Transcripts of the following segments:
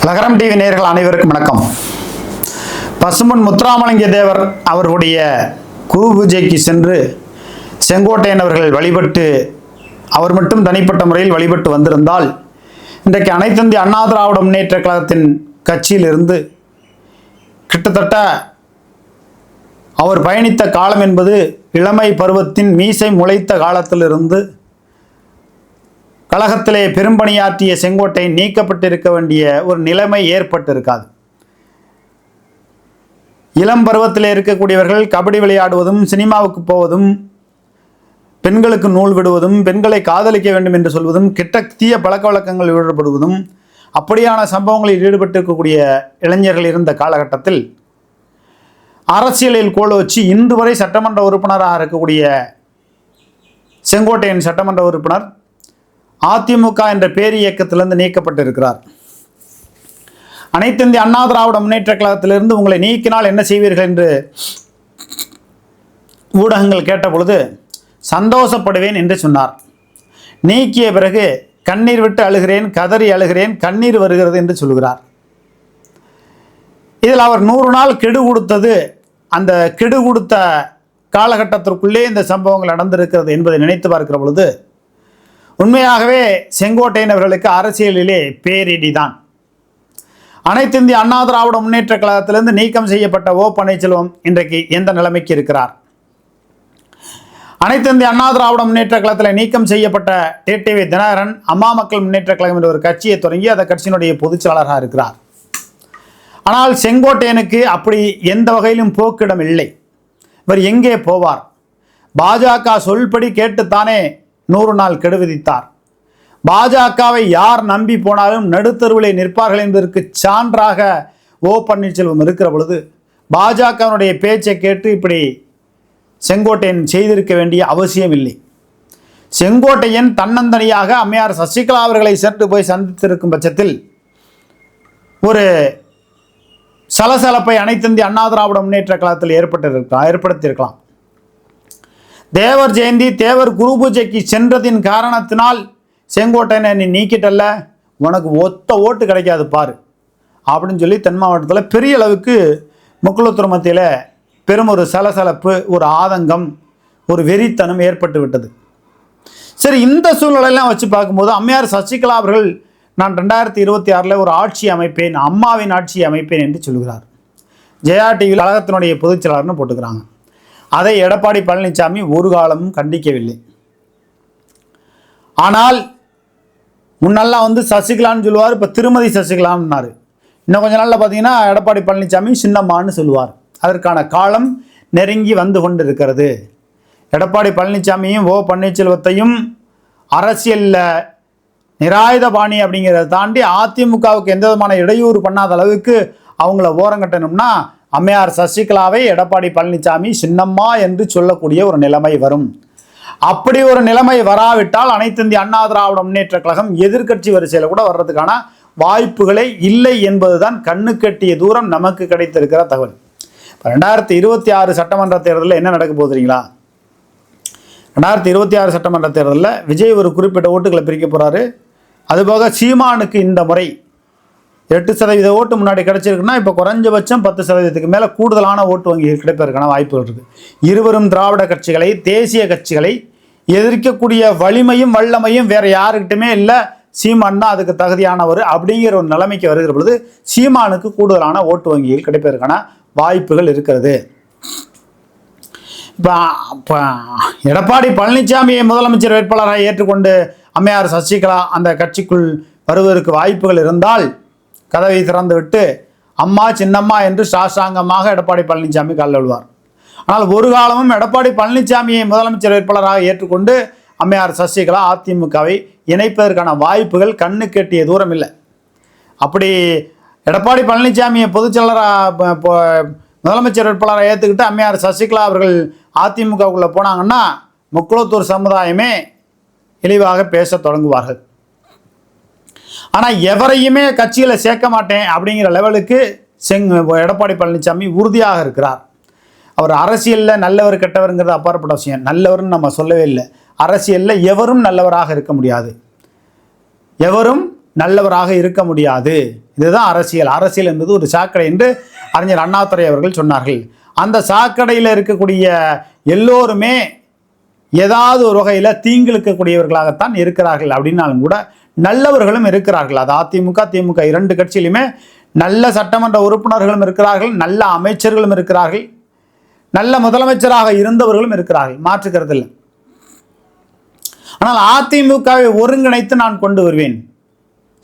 லகரம் டிவி நேயர்கள் அனைவருக்கும் வணக்கம். பசும்பொன் முத்துராமலிங்க தேவர் அவர்களுடைய குரு பூஜைக்கு சென்று செங்கோட்டையன் அவர்கள் வழிபட்டு அவர் மட்டும் தனிப்பட்ட முறையில் வழிபட்டு வந்திருந்தால் இன்றைக்கு அனைத்திந்திய அண்ணா திராவிட முன்னேற்ற கழகத்தின் கட்சியிலிருந்து கிட்டத்தட்ட அவர் பயணித்த காலம் என்பது இளமை பருவத்தின் மீசை முளைத்த காலத்திலிருந்து கழகத்திலே பெரும்பணியாற்றிய செங்கோட்டை நீக்கப்பட்டிருக்க வேண்டிய ஒரு நிலைமை ஏற்பட்டிருக்காது. இளம் பருவத்தில் இருக்கக்கூடியவர்கள் கபடி விளையாடுவதும் சினிமாவுக்கு போவதும் பெண்களுக்கு நூல் விடுவதும் பெண்களை காதலிக்க வேண்டும் என்று சொல்வதும் தீய பழக்க வழக்கங்களில் ஈடுபடுவதும் அப்படியான சம்பவங்களில் ஈடுபட்டிருக்கக்கூடிய இளைஞர்கள் இருந்த காலகட்டத்தில் அரசியலில் கோல வச்சு இன்று வரை சட்டமன்ற உறுப்பினராக இருக்கக்கூடிய செங்கோட்டையன் சட்டமன்ற உறுப்பினர் அதிமுக என்ற பேர் இயக்கத்திலிருந்து நீக்கப்பட்டிருக்கிறார். அனைத்து இந்திய அண்ணா திராவிட முன்னேற்ற கழகத்திலிருந்து உங்களை நீக்கினால் என்ன செய்வீர்கள் என்று ஊடகங்கள் கேட்டபொழுது சந்தோஷப்படுவேன் என்று சொன்னார். நீக்கிய பிறகு கண்ணீர் விட்டு அழுகிறேன், கதறி அழுகிறேன், கண்ணீர் வருகிறது என்று சொல்கிறார். இதில் அவர் 100 நாள் கெடு கொடுத்தது, அந்த கெடு கொடுத்த காலகட்டத்திற்குள்ளே இந்த சம்பவங்கள் நடந்திருக்கிறது என்பதை நினைத்து பார்க்கிற பொழுது உண்மையாகவே செங்கோட்டையன் அவர்களுக்கு அரசியலிலே பேரிடிதான். அனைத்து இந்திய அண்ணா திராவிட முன்னேற்ற கழகத்திலிருந்து நீக்கம் செய்யப்பட்ட ஓ பன்னீர்செல்வம் இன்றைக்கு எந்த நிலைமைக்கு இருக்கிறார்? அனைத்து இந்திய அண்ணா திராவிட முன்னேற்ற கழகத்தில் நீக்கம் செய்யப்பட்ட டிடிவி தினகரன் அம்மா மக்கள் முன்னேற்ற கழகம் என்ற ஒரு கட்சியை தொடங்கி அந்த கட்சியினுடைய பொதுச் செயலாளராக இருக்கிறார். ஆனால் செங்கோட்டையனுக்கு அப்படி எந்த வகையிலும் போக்கிடம் இல்லை. இவர் எங்கே போவார்? பாஜக சொல்படி கேட்டுத்தானே 100 நாள் கெடு விதித்தார். பாஜகவை யார் நம்பி போனாலும் நடுத்தருவிலே நிற்பார்கள் என்பதற்கு சான்றாக ஓ பன்னீர்செல்வம் இருக்கிற பொழுது பாஜகவினுடைய பேச்சை கேட்டு இப்படி செங்கோட்டையன் செய்திருக்க வேண்டிய அவசியம் இல்லை. செங்கோட்டையன் தன்னந்தனியாக அம்மையார் சசிகலா அவர்களை சென்று போய் சந்தித்திருக்கும் பட்சத்தில் ஒரு சலசலப்பை அனைத்து இந்திய அண்ணா திராவிட முன்னேற்ற கழகத்தில் ஏற்படுத்தியிருக்கலாம். தேவர் ஜெயந்தி தேவர் குரு பூஜைக்கு சென்றதின் காரணத்தினால் செங்கோட்டையனை நீ நீக்கிட்டல்ல, உனக்கு ஒத்த ஓட்டு கிடைக்காது பாரு அப்படின்னு சொல்லி தென் மாவட்டத்தில் பெரிய அளவுக்கு முக்குளத்தூர் மத்தியில் பெரும் ஒரு சலசலப்பு, ஒரு ஆதங்கம், ஒரு வெறித்தனம் ஏற்பட்டு விட்டது. சரி, இந்த சூழ்நிலையெல்லாம் வச்சு பார்க்கும்போது அம்மையார் சசிகலா அவர்கள் நான் 2026 ஒரு ஆட்சி அமைப்பேன், அம்மாவின் ஆட்சி அமைப்பேன் என்று சொல்கிறார். ஜெயா டிவியில் கழகத்தினுடைய பொதுச் செயலாளர்னு போட்டுக்கிறாங்க. அதை எடப்பாடி பழனிசாமி ஒரு காலமும் கண்டிக்கவில்லை. ஆனால் முன்னெல்லாம் சசிகலான்னு சொல்லுவார், இப்போ திருமதி சசிகலான்னாரு. இன்னும் கொஞ்ச நாளில் பார்த்தீங்கன்னா எடப்பாடி பழனிசாமி சின்னம்மான்னு சொல்லுவார். அதற்கான காலம் நெருங்கி வந்து கொண்டு இருக்கிறது. எடப்பாடி பழனிசாமியும் ஓ பன்னீர்செல்வத்தையும் அரசியலில் நிராயுத பாணி அப்படிங்கிறத தாண்டி அதிமுகவுக்கு எந்த விதமான இடையூறு பண்ணாத அளவுக்கு அவங்கள ஓரங்கட்டணும்னா அம்மையார் சசிகலாவை எடப்பாடி பழனிசாமி சின்னம்மா என்று சொல்லக்கூடிய ஒரு நிலைமை வரும். அப்படி ஒரு நிலைமை வராவிட்டால் அனைத்து இந்திய அண்ணா திராவிட முன்னேற்ற கழகம் எதிர்க்கட்சி வரிசையில் கூட வர்றதுக்கான வாய்ப்புகளே இல்லை என்பதுதான் கண்ணு கட்டிய தூரம் நமக்கு கிடைத்திருக்கிற தகவல். 2026 சட்டமன்ற தேர்தலில் என்ன நடக்க போகுதுங்களா? 2026 சட்டமன்ற தேர்தலில் விஜய் ஒரு குறிப்பிட்ட ஓட்டுகளை பிரிக்க போகிறாரு. அதுபோக சீமானுக்கு இந்த முறை 8% ஓட்டு முன்னாடி கிடைச்சிருக்குன்னா இப்போ குறைஞ்சபட்சம் 10% மேலே கூடுதலான ஓட்டு வங்கி கிடைப்பதற்கான வாய்ப்புகள் இருக்குது. இருவரும் திராவிட கட்சிகளை, தேசிய கட்சிகளை எதிர்க்கக்கூடிய வலிமையும் வல்லமையும் வேற யாருக்கிட்டுமே இல்லை. சீமான் தான் அதுக்கு தகுதியானவர் அப்படிங்கிற ஒரு நிலைமைக்கு வருகிற பொழுது சீமானுக்கு கூடுதலான ஓட்டு வங்கிகள் கிடைப்பதற்கான வாய்ப்புகள் இருக்கிறது. இப்போ எடப்பாடி பழனிசாமியை முதலமைச்சர் வேட்பாளராக ஏற்றுக்கொண்டு அம்மையார் சசிகலா அந்த கட்சிக்குள் வருவதற்கு வாய்ப்புகள் இருந்தால் கதவை திறந்து விட்டு அம்மா சின்னம்மா என்று சாஷ்டாங்கமாக எடப்பாடி பழனிசாமி காலில் விழுவார். ஆனால் ஒரு காலமும் எடப்பாடி பழனிசாமியை முதலமைச்சர் வேட்பாளராக ஏற்றுக்கொண்டு அம்மையார் சசிகலா அதிமுகவை இணைப்பதற்கான வாய்ப்புகள் கண்ணு கெட்டிய தூரம் இல்லை. அப்படி எடப்பாடி பழனிசாமியை பொதுச் செயலராக முதலமைச்சர் வேட்பாளராக ஏற்றுக்கிட்டு அம்மையார் சசிகலா அவர்கள் அதிமுகவுக்குள்ளே போனாங்கன்னா முக்குளத்தூர் சமுதாயமே இழிவாக பேச தொடங்குவார்கள். ஆனால் எவரையுமே கட்சியில் சேர்க்க மாட்டேன் அப்படிங்கிற லெவலுக்கு எடப்பாடி பழனிசாமி உறுதியாக இருக்கிறார். அவர் அரசியலில் நல்லவர் கெட்டவருங்கிறது அப்பாற்பட்ட விஷயம். நல்லவர்னு நம்ம சொல்லவே இல்லை. அரசியலில் எவரும் நல்லவராக இருக்க முடியாது. எவரும் நல்லவராக இருக்க முடியாது. இதுதான் அரசியல். அரசியல் என்பது ஒரு சாக்கடை என்று அறிஞர் அண்ணாதுரை அவர்கள் சொன்னார்கள். அந்த சாக்கடையில் இருக்கக்கூடிய எல்லோருமே ஏதாவது ஒரு வகையில் தீங்கிழுக்கக்கூடியவர்களாகத்தான் இருக்கிறார்கள். அப்படின்னாலும் கூட நல்லவர்களும் இருக்கிறார்கள். அது அதிமுக திமுக 2 கட்சியிலுமே நல்ல சட்டமன்ற உறுப்பினர்களும் இருக்கிறார்கள், நல்ல அமைச்சர்களும் இருக்கிறார்கள், நல்ல முதலமைச்சராக இருந்தவர்களும் இருக்கிறார்கள், மாற்றுக்கிறது இல்லை. ஆனால் அதிமுகவை ஒருங்கிணைத்து நான் கொண்டு வருவேன்.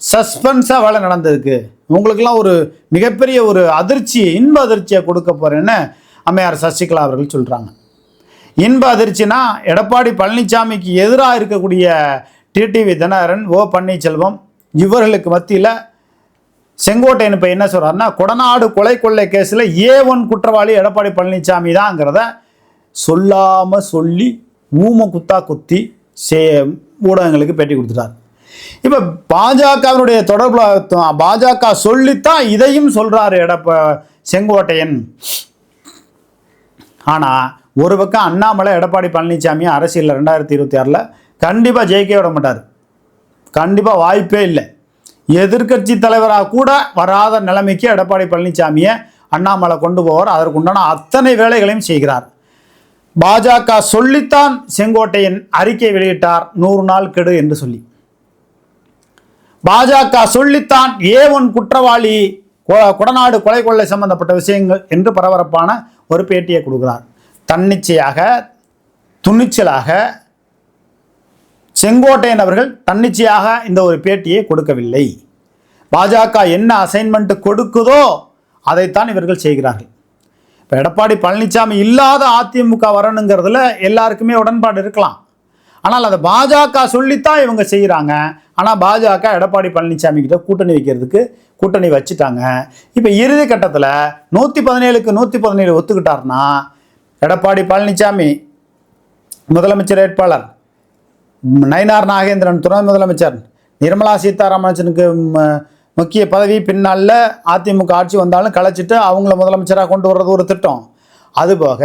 சஸ்பென்ஸாக வேலை நடந்திருக்கு. உங்களுக்கெல்லாம் ஒரு மிகப்பெரிய ஒரு அதிர்ச்சியை, இன்ப அதிர்ச்சியை கொடுக்க போறேன்னு அம்மையார் சசிகலா அவர்கள் சொல்கிறாங்க. இன்ப அதிர்ச்சினா எடப்பாடி பழனிசாமிக்கு எதிராக இருக்கக்கூடிய டிடிவி தினகரன், ஓ பன்னீர்செல்வம் இவர்களுக்கு மத்தியில் செங்கோட்டையன் இப்போ என்ன சொல்கிறாருன்னா, கொடநாடு கொலை கொள்ளை கேஸில் A1 குற்றவாளி எடப்பாடி பழனிசாமி தான்ங்கிறத சொல்லாமல் சொல்லி ஊமை குத்தா குத்தி ஊடகங்களுக்கு பேட்டி கொடுத்துட்டார். இப்போ பாஜகவினுடைய தொடர்பில் பாஜக சொல்லித்தான் இதையும் சொல்கிறாரு செங்கோட்டையன். ஆனால் ஒரு பக்கம் அண்ணாமலை எடப்பாடி பழனிசாமி அரசியலில் 2026 கண்டிப்பாக ஜெயிக்க விட மாட்டார். கண்டிப்பாக வாய்ப்பே இல்லை. எதிர்கட்சி தலைவராக கூட வராத நிலைமைக்கு எடப்பாடி பழனிசாமியை அண்ணாமலை கொண்டு போவார். அதற்குண்டான அத்தனை வேலைகளையும் செய்கிறார். பாஜக சொல்லித்தான் செங்கோட்டையன் அறிக்கை வெளியிட்டார், 100 நாள் கெடு என்று சொல்லி. பாஜக சொல்லித்தான் A1 குற்றவாளி, கொடநாடு கொலை கொள்ளை சம்பந்தப்பட்ட விஷயங்கள் என்று பரபரப்பான ஒரு பேட்டியை கொடுக்கிறார். தன்னிச்சையாக துணிச்சலாக செங்கோட்டையன் அவர்கள் தன்னிச்சையாக இந்த ஒரு பேட்டியை கொடுக்கவில்லை. பாஜக என்ன அசைன்மெண்ட் கொடுக்குதோ அதைத்தான் இவர்கள் செய்கிறார்கள். இப்போ எடப்பாடி பழனிசாமி இல்லாத அதிமுக வரணுங்கிறதுல எல்லாருக்குமே உடன்பாடு இருக்கலாம். ஆனால் அதை பாஜக சொல்லித்தான் இவங்க செய்கிறாங்க. ஆனால் பாஜக எடப்பாடி பழனிசாமி கிட்ட கூட்டணி வைக்கிறதுக்கு கூட்டணி வச்சுட்டாங்க. இப்போ இறுதி கட்டத்தில் 117க்கு 117 ஒத்துக்கிட்டார்னா எடப்பாடி பழனிசாமி முதலமைச்சர் வேட்பாளர், நயினார் நாகேந்திரன் துணை முதலமைச்சர், நிர்மலா சீதாராமனுக்கு முக்கிய பதவி பின்னால் அதிமுக ஆட்சி வந்தாலும் கலைச்சிட்டு அவங்கள முதலமைச்சராக கொண்டு வர்றது ஒரு திட்டம். அதுபோக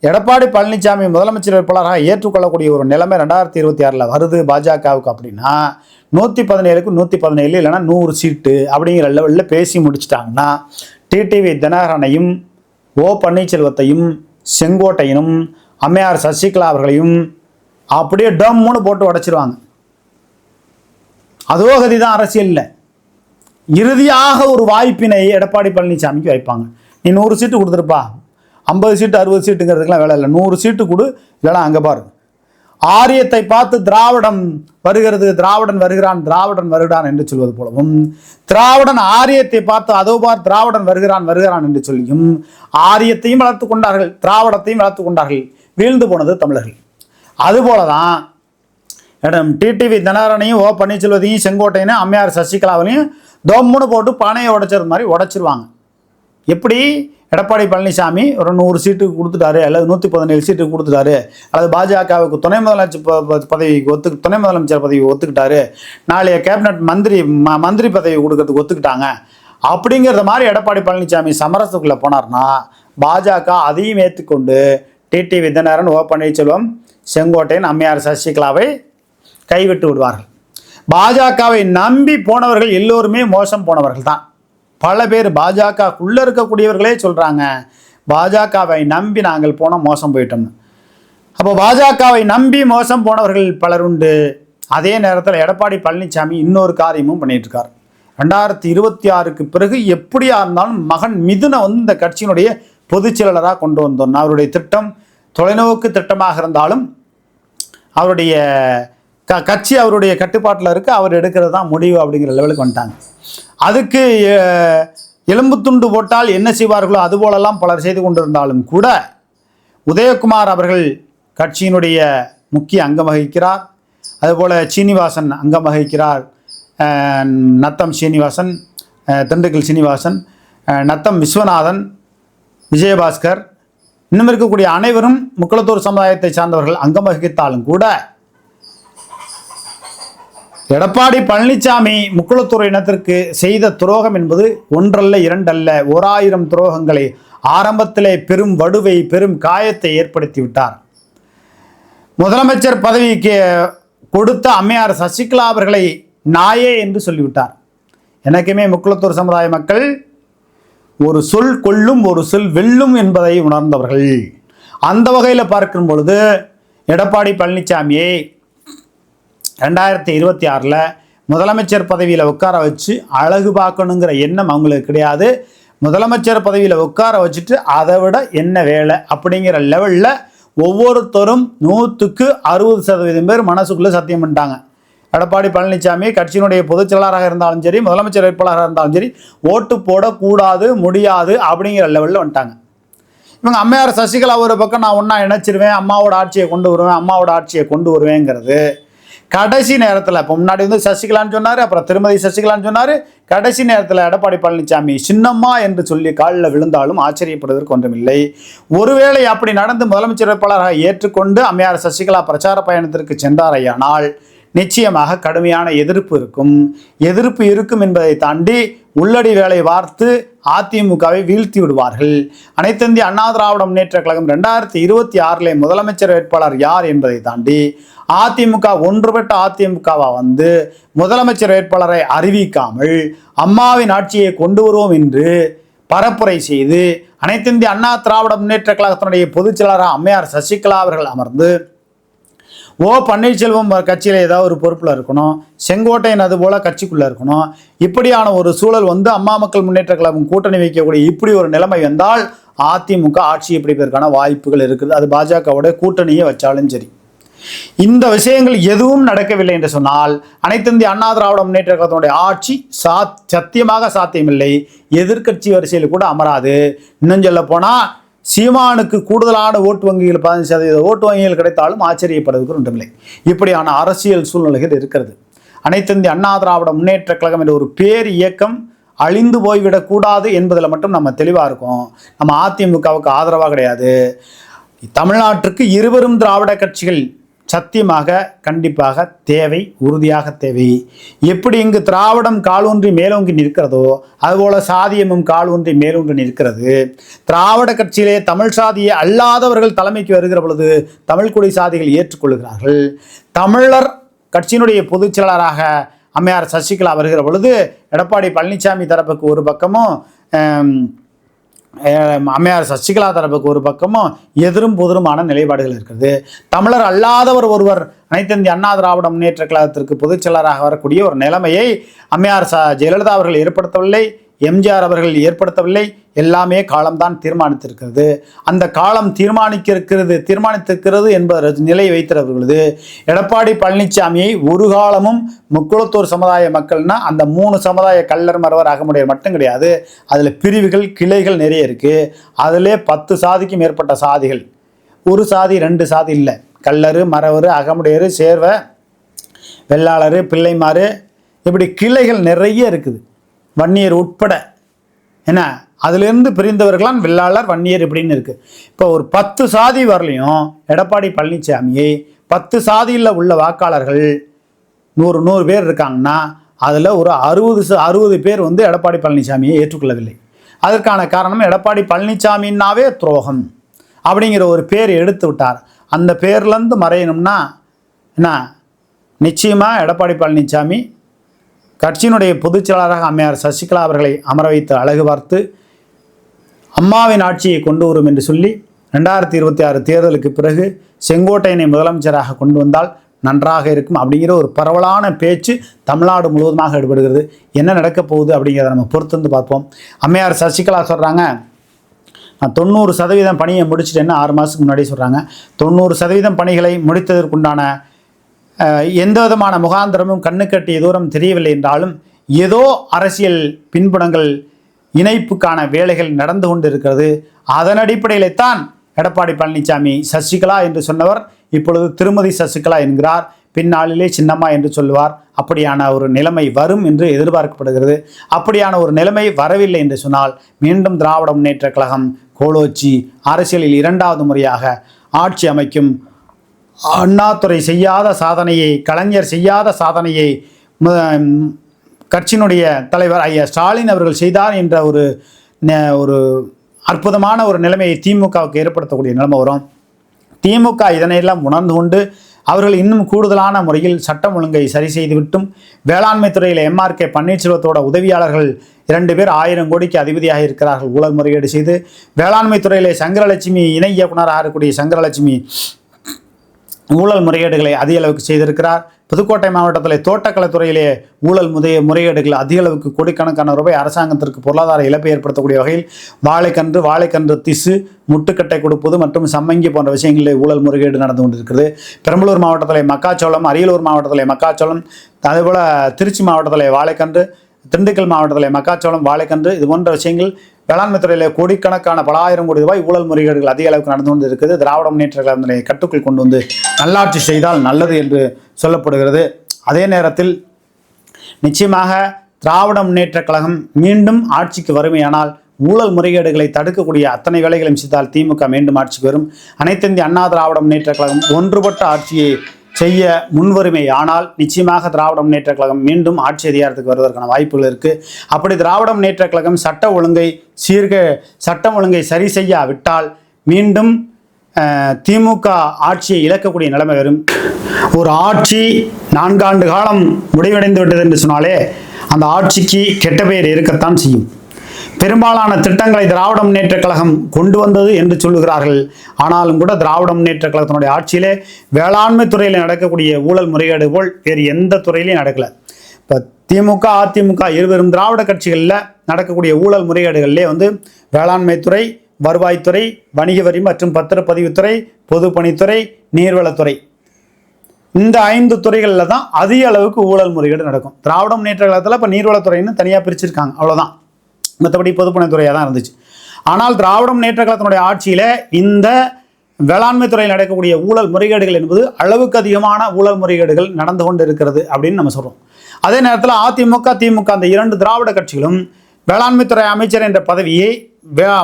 எடப்பாடி பழனிசாமி முதலமைச்சர் வேட்பாளராக ஏற்றுக்கொள்ளக்கூடிய ஒரு நிலைமை 2026 வருது பாஜகவுக்கு. அப்படின்னா 117க்கு 117 இல்லைன்னா 100 சீட்டு அப்படிங்கிற லெவலில் பேசி முடிச்சிட்டாங்கன்னா டிடிவி தினகரனையும் ஓ பன்னீர்செல்வத்தையும் செங்கோட்டையனும் அம்மையார் சசிகலா அவர்களையும் அப்படியே டம்முன்னு போட்டு உடைச்சிருவாங்க. அதோ கதி தான் அரசியலில். இறுதியாக ஒரு வாய்ப்பினை எடப்பாடி பழனிசாமிக்கு வைப்பாங்க. நீ 100 சீட்டு கொடுத்துருப்பா, 50 சீட்டு 60 சீட்டுங்கிறதுக்கெலாம் வேலை இல்லை, 100 சீட்டு கொடு, இல்லைனா அங்கே பாரு. ஆரியத்தை பார்த்து திராவிடம் வருகிறது, திராவிடன் வருகிறான், திராவிடன் வருகிறான் என்று சொல்வது போலவும், திராவிடன் ஆரியத்தை பார்த்து அதோ பார் திராவிடன் வருகிறான் வருகிறான் என்று சொல்லியும் ஆரியத்தையும் வளர்த்து கொண்டார்கள், திராவிடத்தையும் வளர்த்து கொண்டார்கள். வீழ்ந்து போனது தமிழர்கள். அதுபோலதான் டிடிவி தினகரனையும் ஓ பன்னீர்செல்வத்தையும் செங்கோட்டையனையும் அம்மையார் சசிகலாவையும் தோம்முன்னு போட்டு பானையை உடைச்சது மாதிரி உடைச்சிருவாங்க. எப்படி எடப்பாடி பழனிசாமி ஒரு 100 சீட்டுக்கு கொடுத்துட்டாரு, அல்லது 117 சீட்டுக்கு கொடுத்துட்டாரு, அல்லது பாஜகவுக்கு துணை முதலமைச்சர் பதவி ஒத்துக்கிட்டாரு, நாளைய கேபினட் மந்திரி பதவி கொடுக்கறதுக்கு ஒத்துக்கிட்டாங்க அப்படிங்கிறத மாதிரி எடப்பாடி பழனிசாமி சமரசத்துக்குள்ளே போனார்னா பாஜக அதையும் ஏற்றுக்கொண்டு டிடிவி தினகரன், ஓ பன்னீர்செல்வம், செங்கோட்டையன், அம்மையார் சசிகலாவை கைவிட்டு விடுவார்கள். பாஜகவை நம்பி போனவர்கள் எல்லோருமே மோசம் போனவர்கள் தான். பல பேர் பாஜகக்குள்ளே இருக்கக்கூடியவர்களே சொல்கிறாங்க, பாஜகவை நம்பி நாங்கள் போனோம், மோசம் போயிட்டோம்னு. அப்போ பாஜகவை நம்பி மோசம் போனவர்கள் பலர் உண்டு. அதே நேரத்தில் எடப்பாடி பழனிசாமி இன்னொரு காரியமும் பண்ணிட்டு இருக்கார். 2026க்கு பிறகு எப்படியா இருந்தாலும் மகன் மிதுனை இந்த கட்சியினுடைய பொதுச் செயலாளராக கொண்டு வந்தோம். அவருடைய திட்டம் தொலைநோக்கு திட்டமாக இருந்தாலும் அவருடைய கட்சி அவருடைய கட்டுப்பாட்டில் இருக்க அவர் எடுக்கிறது தான் முடிவு அப்படிங்கிற லெவலுக்கு வந்துட்டாங்க. அதுக்கு எலும்பு துண்டு போட்டால் என்ன செய்வார்களோ அதுபோலெல்லாம் பலர் செய்து கொண்டிருந்தாலும் கூட உதயகுமார் அவர்கள் கட்சியினுடைய முக்கிய அங்கம் வகிக்கிறார். அதுபோல் சீனிவாசன் அங்கம் வகிக்கிறார். நத்தம் சீனிவாசன், திண்டுக்கல் சீனிவாசன், நத்தம் விஸ்வநாதன், விஜயபாஸ்கர், இன்னும் இருக்கக்கூடிய அனைவரும் முக்குளத்தூர் சமுதாயத்தை சார்ந்தவர்கள் அங்கம் வகித்தாலும் கூட எடப்பாடி பழனிசாமி முக்குளத்தூர் இனத்திற்கு செய்த துரோகம் என்பது ஒன்றல்ல இரண்டல்ல 1000 துரோகங்களை, ஆரம்பத்திலே பெரும் வடுவை பெரும் காயத்தை ஏற்படுத்தி விட்டார். முதலமைச்சர் பதவிக்கு கொடுத்த அம்மையார் சசிகலா அவர்களை நாயே என்று சொல்லிவிட்டார். எனக்குமே முக்குளத்தூர் சமுதாய மக்கள் ஒரு சொல் கொல்லும், ஒரு சொல் வெல்லும் என்பதை உணர்ந்தவர்கள். அந்த வகையில் பார்க்கும் பொழுது எடப்பாடி பழனிசாமியை 2026 முதலமைச்சர் பதவியில் உட்கார வச்சு அழகு பார்க்கணுங்கிற எண்ணம் அவங்களுக்கு கிடையாது. முதலமைச்சர் பதவியில் உட்கார வச்சுட்டு அதை விட என்ன வேலை அப்படிங்கிற லெவலில் ஒவ்வொருத்தரும் 100% பேர் மனசுக்குள்ளே சத்தியம் பண்ணிட்டாங்க. எடப்பாடி பழனிசாமி கட்சியினுடைய பொதுச் செயலாளராக இருந்தாலும் சரி, முதலமைச்சர் வேட்பாளராக இருந்தாலும் சரி, ஓட்டு போடக்கூடாது, முடியாது அப்படிங்கிற லெவலில் வந்துட்டாங்க. இவங்க அம்மையார் சசிகலா ஒரு பக்கம் நான் ஒன்றா இணைச்சிருவேன், அம்மாவோட ஆட்சியை கொண்டு வருவேங்கிறது கடைசி நேரத்தில், இப்போ முன்னாடி வந்து சசிகலான்னு சொன்னார், அப்புறம் திருமதி சசிகலான்னு சொன்னார். கடைசி நேரத்தில் எடப்பாடி பழனிசாமி சின்னம்மா என்று சொல்லி காலில் விழுந்தாலும் ஆச்சரியப்படுவதற்கு ஒன்றுமில்லை. ஒருவேளை அப்படி நடந்து முதலமைச்சர் வேட்பாளராக ஏற்றுக்கொண்டு அம்மையார் சசிகலா பிரச்சார பயணத்திற்கு சென்றாரையானால் நிச்சயமாக கடுமையான எதிர்ப்பு இருக்கும் என்பதை தாண்டி உள்ளடி வேலை வார்த்து அதிமுகவை வீழ்த்தி விடுவார்கள். அனைத்து இந்திய அண்ணா திராவிட முன்னேற்ற கழகம் 2026 முதலமைச்சர் வேட்பாளர் யார் என்பதை தாண்டி அதிமுக ஒன்றுபட்ட அதிமுகவா வந்து முதலமைச்சர் வேட்பாளரை அறிவிக்காமல் அம்மாவின் ஆட்சியை கொண்டு வருவோம் என்று பரப்புரை செய்து அனைத்து இந்திய அண்ணா திராவிட முன்னேற்ற கழகத்தினுடைய பொதுச் செயலாளராக அம்மையார் சசிகலா அவர்கள் அமர்ந்து பன்னீர்செல்வம் கட்சியில் ஏதாவது ஒரு பொறுப்பில் இருக்கணும், செங்கோட்டையன் அதுபோல் கட்சிக்குள்ளே இருக்கணும். இப்படியான ஒரு சூழல் வந்து அம்மா மக்கள் முன்னேற்ற கழகம் கூட்டணி வைக்கக்கூடிய இப்படி ஒரு நிலைமை வந்தால் அதிமுக ஆட்சியை பிடிப்பதற்கான வாய்ப்புகள் இருக்குது. அது பாஜகவோட கூட்டணியை வச்சாலும் சரி. இந்த விஷயங்கள் எதுவும் நடக்கவில்லை என்று சொன்னால் அனைத்து இந்திய அண்ணா திராவிட முன்னேற்ற கழகத்தினுடைய ஆட்சி சத்தியமாக சாத்தியமில்லை. எதிர்க்கட்சி வரிசையில் கூட அமராது. இன்னும் சொல்ல போனால் சீமானுக்கு கூடுதலான ஓட்டு வங்கிகள் 15% ஓட்டு வங்கிகள் கிடைத்தாலும் ஆச்சரியப்படுவதற்கு ஒன்றுமில்லை. இப்படியான அரசியல் சூழ்நிலைகள் இருக்கிறது. அனைத்து இந்திய அண்ணா திராவிட முன்னேற்ற கழகம் என்ற ஒரு பேர் இயக்கம் அழிந்து போய்விடக்கூடாது என்பதில் மட்டும் நம்ம தெளிவாக இருக்கோம். நம்ம அதிமுகவுக்கு ஆதரவாக கிடையாது. தமிழ்நாட்டிற்கு இருவரும் திராவிட கட்சிகள் சத்தியமாக கண்டிப்பாக தேவை, உறுதியாக தேவை. எப்படி இங்கு திராவிடம் காலூன்றி மேலோங்கி நிற்கிறதோ அதுபோல சாதியமும் காலூன்றி மேலோன்றி நிற்கிறது. திராவிட கட்சியிலே தமிழ் சாதியை அல்லாதவர்கள் தலைமைக்கு வருகிற பொழுது தமிழ் குடி சாதிகள் ஏற்றுக்கொள்கிறார்கள். தமிழர் கட்சியினுடைய பொதுச் செயலாளராக அம்மையார் சசிகலா வருகிற பொழுது எடப்பாடி பழனிசாமி தரப்புக்கு ஒரு பக்கமும் அம்மையார் சசிகலா தரப்புக்கு ஒரு பக்கமும் எதிரும் புதிருமான நிலைப்பாடுகள் இருக்கிறது. தமிழர் அல்லாதவர் ஒருவர் அனைத்து இந்திய அண்ணா திராவிட முன்னேற்ற கழகத்திற்கு பொதுச் செயலராக வரக்கூடிய ஒரு நிலைமையை அம்மையார் ஜெயலலிதா அவர்கள் ஏற்படுத்தவில்லை, எம்ஜிஆர் அவர்கள் ஏற்படுத்தவில்லை. எல்லாமே காலம்தான் தீர்மானித்திருக்கிறது. அந்த காலம் தீர்மானித்திருக்கிறது என்பது நிலை வைத்திருக்கிறது. எடப்பாடி பழனிசாமியை ஒரு காலமும் முக்குளத்தூர் சமுதாய மக்கள்னா அந்த 3 சமுதாய கல்லர் மறவர் அகமுடையர் மட்டும் கிடையாது. அதில் பிரிவுகள் கிளைகள் நிறைய இருக்குது. அதிலே 10 சாதிக்கும் மேற்பட்ட சாதிகள், ஒரு சாதி 2 சாதி இல்லை. கல்லர், மறவர், அகமுடையர், சேர்வ, வெள்ளாளர், பிள்ளைமாறு, இப்படி கிளைகள் நிறைய இருக்குது. வன்னியர் உட்பட என்ன அதிலிருந்து பிரிந்தவர்களாம் வெள்ளாளர், வன்னியர் இப்படின்னு இருக்குது. இப்போ ஒரு 10 சாதி வரலையும் எடப்பாடி பழனிசாமியை 10 சாதியில் உள்ள வாக்காளர்கள் 100 பேர் இருக்காங்கன்னா அதில் ஒரு 60 பேர் வந்து எடப்பாடி பழனிசாமியை ஏற்றுக்கொள்ளவில்லை. அதற்கான காரணம் எடப்பாடி பழனிசாமின்னாவே துரோகம் அப்படிங்கிற ஒரு பேர் எடுத்து விட்டார். அந்த பேர்லேருந்து மறையணும்னா என்ன, நிச்சயமாக எடப்பாடி பழனிசாமி கட்சியினுடைய பொதுச் செயலாளராக அம்மையார் சசிகலா அவர்களை அமர வைத்து அழகு பார்த்து அம்மாவின் ஆட்சியை கொண்டு வரும் என்று சொல்லி 2026 தேர்தலுக்கு பிறகு செங்கோட்டையனை முதலமைச்சராக கொண்டு வந்தால் நன்றாக இருக்கும் அப்படிங்கிற ஒரு பரவலான பேச்சு தமிழ்நாடு முழுவதுமாக ஈடுபடுகிறது. என்ன நடக்கப் போகுது அப்படிங்கிறத நம்ம பொறுத்து பார்ப்போம். அம்மையார் சசிகலா சொல்கிறாங்க, நான் 90% பணியை முடிச்சுட்டேன்னு 6 மாதத்துக்கு முன்னாடி சொல்கிறாங்க. 90% பணிகளை முடித்ததற்குண்டான எந்த விதமான முகாந்திரமும் கண்ணு கட்டிய தூரம் தெரியவில்லை என்றாலும் ஏதோ அரசியல் பின்புலங்கள் இணைப்புக்கான வேலைகள் நடந்து கொண்டு இருக்கிறது. அதன் அடிப்படையிலே தான் எடப்பாடி பழனிசாமி சசிகலா என்று சொன்னவர் இப்பொழுது திருமதி சசிகலா என்கிறார். பின்னாளிலே சின்னம்மா என்று சொல்லுவார். அப்படியான ஒரு நிலைமை வரும் என்று எதிர்பார்க்கப்படுகிறது. அப்படியான ஒரு நிலைமை வரவில்லை என்று சொன்னால் மீண்டும் திராவிட முன்னேற்ற கழகம் கோலோச்சி அரசியலில் 2வது முறையாக ஆட்சி அமைக்கும். அண்ணாதுரை செய்யாத சாதனையை, கலைஞர் செய்யாத சாதனையை கட்சியினுடைய தலைவர் ஐயா ஸ்டாலின் அவர்கள் செய்தார் என்ற ஒரு அற்புதமான ஒரு நிலைமையை திமுகவுக்கு ஏற்படுத்தக்கூடிய நிலைமை வரும். திமுக இதனையெல்லாம் உணர்ந்து கொண்டு அவர்கள் இன்னும் கூடுதலான முறையில் சட்டம் ஒழுங்கை சரி செய்துவிட்டும் வேளாண்மை துறையில் MRK பன்னீர்செல்வத்தோட உதவியாளர்கள் 2 பேர் 1000 கோடிக்கு அதிபதியாக இருக்கிறார்கள். ஊழல் முறையீடு செய்து வேளாண்மை துறையிலே சங்கரலட்சுமி இணை இயக்குநராக இருக்கக்கூடிய சங்கரலட்சுமி ஊழல் முறையீடுகளை அதிக அளவுக்கு செய்திருக்கிறார். புதுக்கோட்டை மாவட்டத்தில் தோட்டக்கலைத்துறையிலே ஊழல் முறையீடுகள் அதிக அளவுக்கு கோடிக்கணக்கான ரூபாய் அரசாங்கத்திற்கு பொருளாதார இழப்பை ஏற்படுத்தக்கூடிய வகையில் வாழைக்கன்று திசு முட்டுக்கட்டை கொடுப்பது மற்றும் சம்மங்கி போன்ற விஷயங்களில் ஊழல் முறைகேடு நடந்து கொண்டிருக்கிறது. பெரம்பலூர் மாவட்டத்தில் மக்காச்சோளம், அரியலூர் மாவட்டத்தில் மக்காச்சோளம், அதேபோல் திருச்சி மாவட்டத்தில் வாழைக்கன்று, திண்டுக்கல் மாவட்டத்தில் மக்காச்சோளம், வாழைக்கன்று இது போன்ற விஷயங்கள் வேளாண்மை துறையில் கோடிக்கணக்கான பல ஆயிரம் கோடி ரூபாய் ஊழல் முறைகேடுகள் அதிக அளவுக்கு நடந்து கொண்டு இருக்குது. திராவிட முன்னேற்ற கழகத்தினை கட்டுக்குள் கொண்டு வந்து நல்லாட்சி செய்தால் நல்லது என்று சொல்லப்படுகிறது. அதே நேரத்தில் நிச்சயமாக திராவிட முன்னேற்ற கழகம் மீண்டும் ஆட்சிக்கு வறுமையானால் ஊழல் முறைகேடுகளை தடுக்கக்கூடிய அத்தனை வேலைகளையும் செய்தால் திமுக மீண்டும் ஆட்சிக்கு வரும். அனைத்து இந்திய அண்ணா திராவிட முன்னேற்ற கழகம் ஒன்றுபட்ட ஆட்சியை செய்ய முன்வருமை ஆனால் நிச்சயமாக திராவிட முன்னேற்ற கழகம் மீண்டும் ஆட்சி அதிகாரத்துக்கு வருவதற்கான வாய்ப்புகள் இருக்குது. அப்படி திராவிட முன்னேற்ற கழகம் சட்டம் ஒழுங்கை சரி செய்யாவிட்டால் மீண்டும் திமுக ஆட்சியை இழக்கக்கூடிய நிலைமை வரும். ஒரு ஆட்சி 4 ஆண்டு காலம் முடிவடைந்து விட்டது என்று சொன்னாலே அந்த ஆட்சிக்கு கெட்ட பெயர் இருக்கத்தான் செய்யும். பெரும்பாலான திட்டங்களை திராவிட முன்னேற்ற கழகம் கொண்டு வந்தது என்று சொல்லுகிறார்கள். ஆனாலும் கூட திராவிட முன்னேற்ற கழகத்தினுடைய ஆட்சியிலே வேளாண்மை துறையில் நடக்கக்கூடிய ஊழல் முறைகேடு போல் வேறு எந்த துறையிலையும் நடக்கல. இப்போ திமுக அதிமுக இருவரும் திராவிட கட்சிகளில் நடக்கக்கூடிய ஊழல் முறைகேடுகளிலே வேளாண்மை துறை, வருவாய்த்துறை, வணிக வரி மற்றும் பத்திரப்பதிவுத்துறை, பொதுப்பணித்துறை, நீர்வளத்துறை இந்த 5 துறைகளில் தான் அதிக அளவுக்கு ஊழல் முறைகேடு நடக்கும். திராவிட முன்னேற்ற கழகத்தில் இப்போ நீர்வளத்துறைன்னு தனியாக பிரிச்சிருக்காங்க, அவ்வளோதான். மற்றபடி பொதுப்பணித்துறையாக தான் இருந்துச்சு. ஆனால் திராவிட முன்னேற்ற கழகத்தினுடைய ஆட்சியில் இந்த வேளாண்மை துறையில் நடக்கக்கூடிய ஊழல் முறைகேடுகள் என்பது அளவுக்கு அதிகமான ஊழல் முறைகேடுகள் நடந்து கொண்டு இருக்கிறது அப்படின்னு நம்ம சொல்கிறோம். அதே நேரத்தில் அதிமுக திமுக அந்த 2 திராவிட கட்சிகளும் வேளாண்மை துறை அமைச்சர் என்ற பதவியை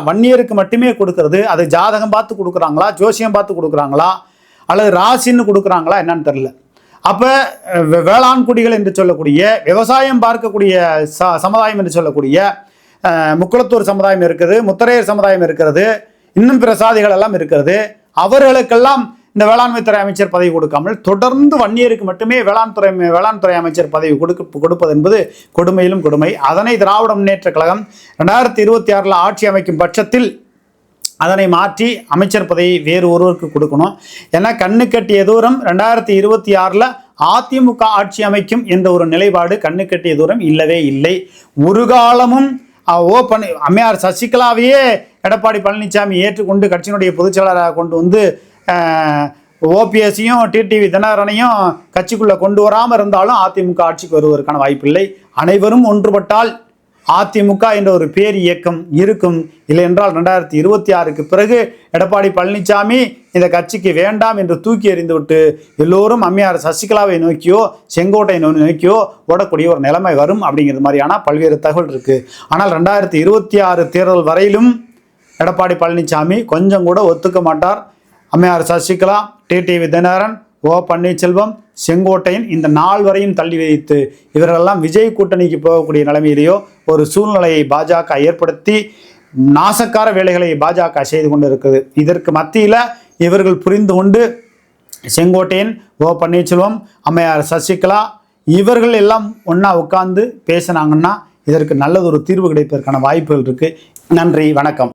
வன்னியருக்கு மட்டுமே கொடுக்கறது. அது ஜாதகம் பார்த்து கொடுக்குறாங்களா, ஜோசியம் பார்த்து கொடுக்குறாங்களா, அல்லது ராசின்னு கொடுக்குறாங்களா என்னன்னு தெரியல. அப்போ வேளாண் குடிகள் என்று சொல்லக்கூடிய விவசாயம் பார்க்கக்கூடிய சமுதாயம் என்று சொல்லக்கூடிய முக்குளத்தூர் சமுதாயம் இருக்குது, முத்தரையர் சமுதாயம் இருக்கிறது, இன்னும் பிற சாதிகள் எல்லாம் இருக்கிறது. அவர்களுக்கெல்லாம் இந்த வேளாண்மை துறை அமைச்சர் பதவி கொடுக்காமல் தொடர்ந்து வன்னியருக்கு மட்டுமே வேளாண் துறை அமைச்சர் பதவி கொடுப்பது என்பது கொடுமையிலும் கொடுமை. அதனை திராவிட முன்னேற்ற கழகம் 2026 ஆட்சி அமைக்கும் பட்சத்தில் அதனை மாற்றி அமைச்சர் பதவி வேறு ஒருவருக்கு கொடுக்கணும். ஏன்னா கண்ணு கட்டிய தூரம் 2026 அதிமுக ஆட்சி அமைக்கும் என்ற ஒரு நிலைப்பாடு கண்ணு கட்டிய தூரம் இல்லவே இல்லை. ஒரு காலமும் அம்மையார் சசிகலாவையே எடப்பாடி பழனிசாமி ஏற்றுக்கொண்டு கட்சியினுடைய பொதுச்செயலாளராக கொண்டு வந்து ஓபிஎஸ்ஸையும் டிடிவி தினகரனையும் கட்சிக்குள்ளே கொண்டு வராமல் இருந்தாலும் அதிமுக ஆட்சிக்கு வருவதற்கான வாய்ப்பில்லை. அனைவரும் ஒன்றுபட்டால் அதிமுக என்ற ஒரு பேர் இயக்கம் இருக்கும். இல்லை என்றால் 2026க்கு பிறகு எடப்பாடி பழனிசாமி இந்த கட்சிக்கு வேண்டாம் என்று தூக்கி எறிந்துவிட்டு எல்லோரும் அம்மையார் சசிகலாவை நோக்கியோ செங்கோட்டையை நோக்கியோ ஓடக்கூடிய ஒரு நிலைமை வரும் அப்படிங்கிறது மாதிரியான பல்வேறு தகவல் இருக்குது. ஆனால் 2026 தேர்தல் வரையிலும் எடப்பாடி பழனிசாமி கொஞ்சம் கூட ஒத்துக்க மாட்டார். அம்மையார் சசிகலா, டிடிவி தினகரன், ஓ பன்னீர்செல்வம், செங்கோட்டையன் இந்த 4 வரையும் தள்ளி வைத்து இவர்களெல்லாம் விஜய் கூட்டணிக்கு போகக்கூடிய நிலைமையிலேயோ ஒரு சூழ்நிலையை பாஜக ஏற்படுத்தி நாசக்கார வேலைகளை பாஜக செய்து கொண்டு இருக்குது. இதற்கு மத்தியில் இவர்கள் புரிந்து கொண்டு செங்கோட்டையன், ஓ பன்னீர்செல்வம், அம்மையார் சசிகலா இவர்கள் எல்லாம் ஒன்றா உட்கார்ந்து பேசினாங்கன்னா இதற்கு நல்லதொரு தீர்வு கிடைப்பதற்கான வாய்ப்புகள் இருக்குது. நன்றி, வணக்கம்.